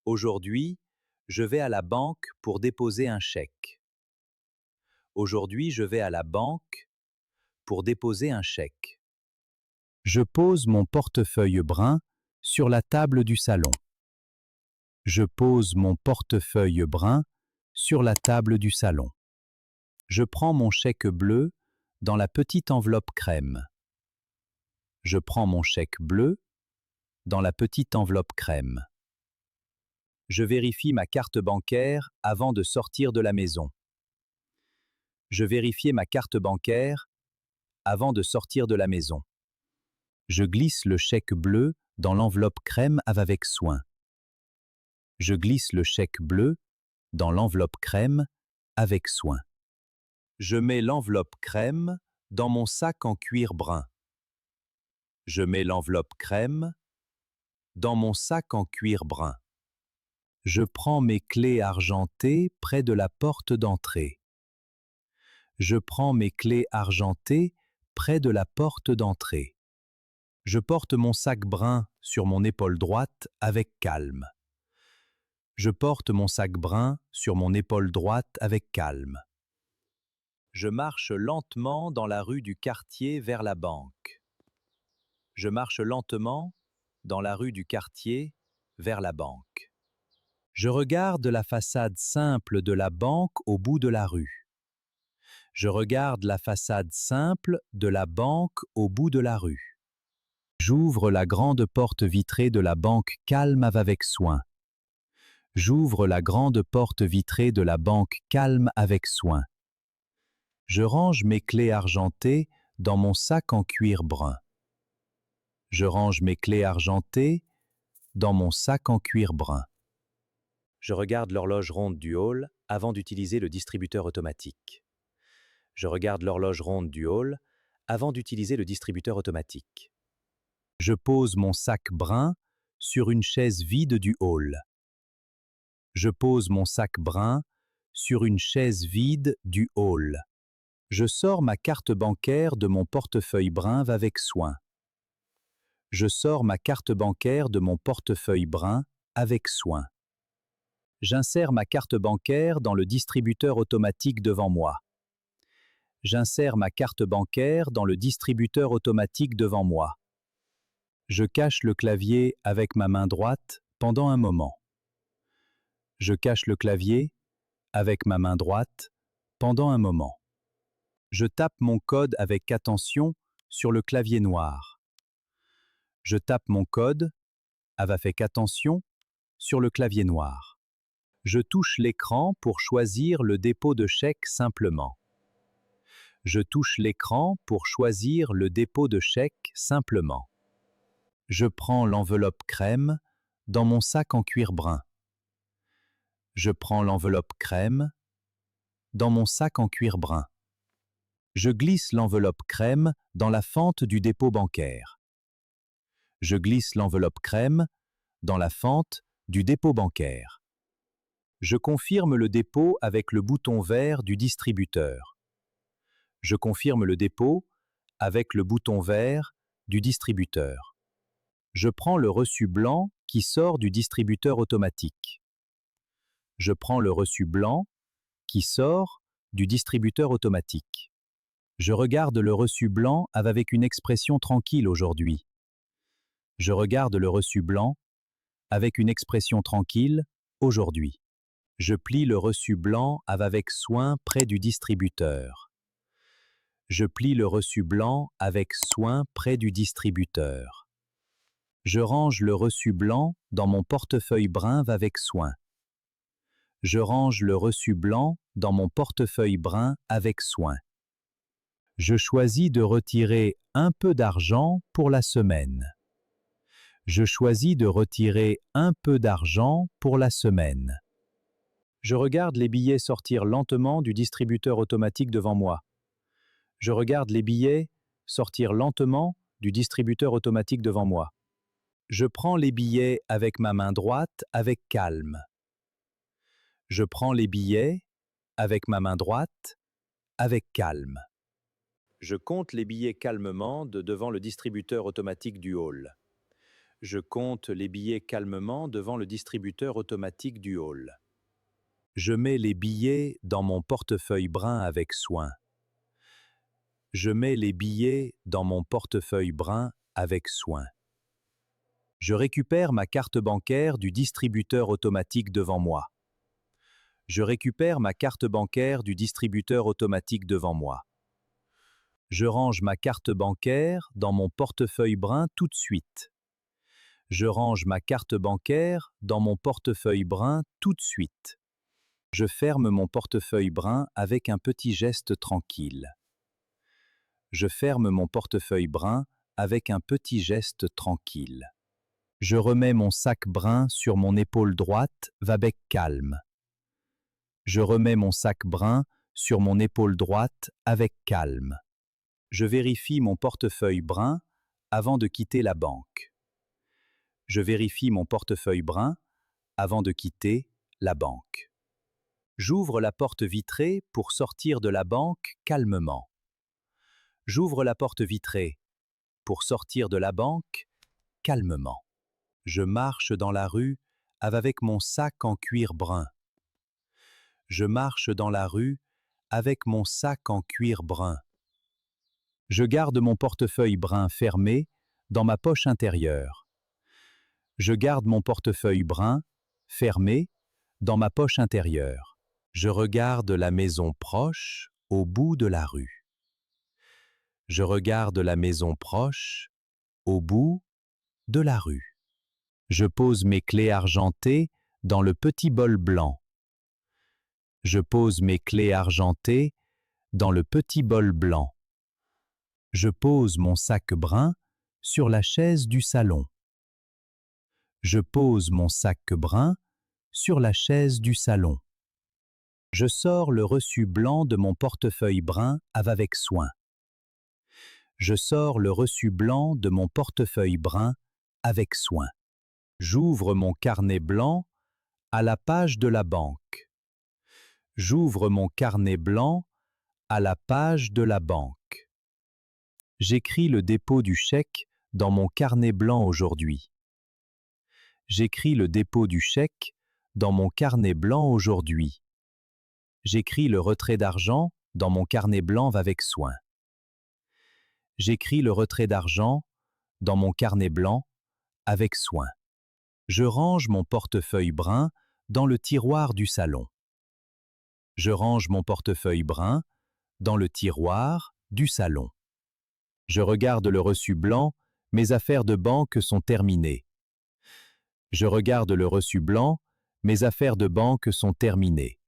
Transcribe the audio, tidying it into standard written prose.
Aujourd'hui, je vais à la banque pour déposer un chèque. Aujourd'hui, je vais à la banque pour déposer un chèque. Je pose mon portefeuille brun sur la table du salon. Je pose mon portefeuille brun sur la table du salon. Je prends mon chèque bleu dans la petite enveloppe crème. Je prends mon chèque bleu dans la petite enveloppe crème. Je vérifie ma carte bancaire avant de sortir de la maison. Je vérifiais ma carte bancaire avant de sortir de la maison. Je glisse le chèque bleu dans l'enveloppe crème avec soin. Je glisse le chèque bleu dans l'enveloppe crème avec soin. Je mets l'enveloppe crème dans mon sac en cuir brun. Je mets l'enveloppe crème dans mon sac en cuir brun. Je prends mes clés argentées près de la porte d'entrée. Je prends mes clés argentées près de la porte d'entrée. Je porte mon sac brun sur mon épaule droite avec calme. Je porte mon sac brun sur mon épaule droite avec calme. Je marche lentement dans la rue du quartier vers la banque. Je marche lentement dans la rue du quartier vers la banque. Je regarde la façade simple de la banque au bout de la rue. Je regarde la façade simple de la banque au bout de la rue. J'ouvre la grande porte vitrée de la banque calme avec soin. J'ouvre la grande porte vitrée de la banque calme avec soin. Je range mes clés argentées dans mon sac en cuir brun. Je range mes clés argentées dans mon sac en cuir brun. Je regarde l'horloge ronde du hall avant d'utiliser le distributeur automatique. Je regarde l'horloge ronde du hall avant d'utiliser le distributeur automatique. Je pose mon sac brun sur une chaise vide du hall. Je pose mon sac brun sur une chaise vide du hall. Je sors ma carte bancaire de mon portefeuille brun avec soin. Je sors ma carte bancaire de mon portefeuille brun avec soin. J'insère ma carte bancaire dans le distributeur automatique devant moi. J'insère ma carte bancaire dans le distributeur automatique devant moi. Je cache le clavier avec ma main droite pendant un moment. Je cache le clavier avec ma main droite pendant un moment. Je tape mon code avec attention sur le clavier noir. Je tape mon code avec attention sur le clavier noir. Je touche l'écran pour choisir le dépôt de chèque simplement. Je touche l'écran pour choisir le dépôt de chèque simplement. Je prends l'enveloppe crème dans mon sac en cuir brun. Je prends l'enveloppe crème dans mon sac en cuir brun. Je glisse l'enveloppe crème dans la fente du dépôt bancaire. Je glisse l'enveloppe crème dans la fente du dépôt bancaire. Je confirme le dépôt avec le bouton vert du distributeur. Je confirme le dépôt avec le bouton vert du distributeur. Je prends le reçu blanc qui sort du distributeur automatique. Je prends le reçu blanc qui sort du distributeur automatique. Je regarde le reçu blanc avec une expression tranquille aujourd'hui. Je regarde le reçu blanc avec une expression tranquille aujourd'hui. Je plie le reçu blanc avec soin près du distributeur. Je plie le reçu blanc avec soin près du distributeur. Je range le reçu blanc dans mon portefeuille brun avec soin. Je range le reçu blanc dans mon portefeuille brun avec soin. Je choisis de retirer un peu d'argent pour la semaine. Je choisis de retirer un peu d'argent pour la semaine. Je regarde les billets sortir lentement du distributeur automatique devant moi. Je regarde les billets sortir lentement du distributeur automatique devant moi. Je prends les billets avec ma main droite avec calme. Je prends les billets avec ma main droite avec calme. Je compte les billets calmement devant le distributeur automatique du hall. Je compte les billets calmement devant le distributeur automatique du hall. Je mets les billets dans mon portefeuille brun avec soin. Je mets les billets dans mon portefeuille brun avec soin. Je récupère ma carte bancaire du distributeur automatique devant moi. Je récupère ma carte bancaire du distributeur automatique devant moi. Je range ma carte bancaire dans mon portefeuille brun tout de suite. Je range ma carte bancaire dans mon portefeuille brun tout de suite. Je ferme mon portefeuille brun avec un petit geste tranquille. Je ferme mon portefeuille brun avec un petit geste tranquille. Je remets mon sac brun sur mon épaule droite avec calme. Je remets mon sac brun sur mon épaule droite avec calme. Je vérifie mon portefeuille brun avant de quitter la banque. Je vérifie mon portefeuille brun avant de quitter la banque. J'ouvre la porte vitrée pour sortir de la banque calmement. J'ouvre la porte vitrée pour sortir de la banque calmement. Je marche dans la rue avec mon sac en cuir brun. Je marche dans la rue avec mon sac en cuir brun. Je garde mon portefeuille brun fermé dans ma poche intérieure. Je garde mon portefeuille brun fermé dans ma poche intérieure. Je regarde la maison proche au bout de la rue. Je regarde la maison proche au bout de la rue. Je pose mes clés argentées dans le petit bol blanc. Je pose mes clés argentées dans le petit bol blanc. Je pose mon sac brun sur la chaise du salon. Je pose mon sac brun sur la chaise du salon. Je sors le reçu blanc de mon portefeuille brun avec soin. Je sors le reçu blanc de mon portefeuille brun avec soin. J'ouvre mon carnet blanc à la page de la banque. J'ouvre mon carnet blanc à la page de la banque. J'écris le dépôt du chèque dans mon carnet blanc aujourd'hui. J'écris le dépôt du chèque dans mon carnet blanc aujourd'hui. J'écris le retrait d'argent dans mon carnet blanc avec soin. J'écris le retrait d'argent dans mon carnet blanc avec soin. Je range mon portefeuille brun dans le tiroir du salon. Je range mon portefeuille brun dans le tiroir du salon. Je regarde le reçu blanc, mes affaires de banque sont terminées. Je regarde le reçu blanc, mes affaires de banque sont terminées.